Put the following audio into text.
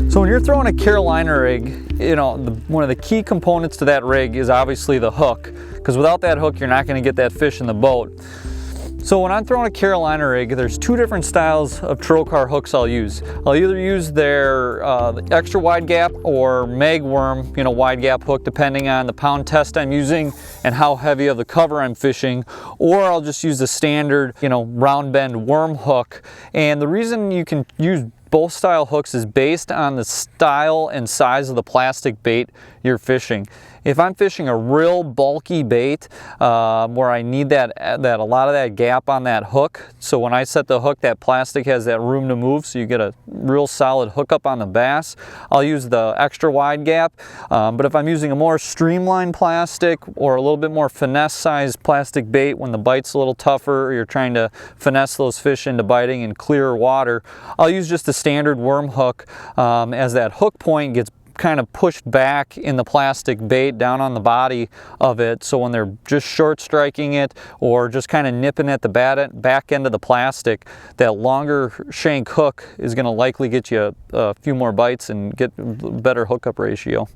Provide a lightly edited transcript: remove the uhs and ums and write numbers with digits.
So when you're throwing a Carolina rig, you know, one of the key components to that rig is obviously the hook, because without that hook, you're not going to get that fish in the boat. So when I'm throwing a Carolina rig, there's two different styles of Trokar hooks I'll use. I'll either use their extra wide gap or mag worm, you know, wide gap hook, depending on the pound test I'm using and how heavy of the cover I'm fishing, or I'll just use the standard, you know, round bend worm hook. And the reason you can use both style hooks is based on the style and size of the plastic bait you're fishing. If I'm fishing a real bulky bait where I need a lot of that gap on that hook, so when I set the hook, that plastic has that room to move, so you get a real solid hookup on the bass, I'll use the extra wide gap. But if I'm using a more streamlined plastic or a little bit more finesse sized plastic bait when the bite's a little tougher, or you're trying to finesse those fish into biting in clearer water, I'll use just a standard worm hook as that hook point gets kind of pushed back in the plastic bait down on the body of it, so when they're just short striking it or just kind of nipping at the back end of the plastic, that longer shank hook is going to likely get you a few more bites and get a better hookup ratio.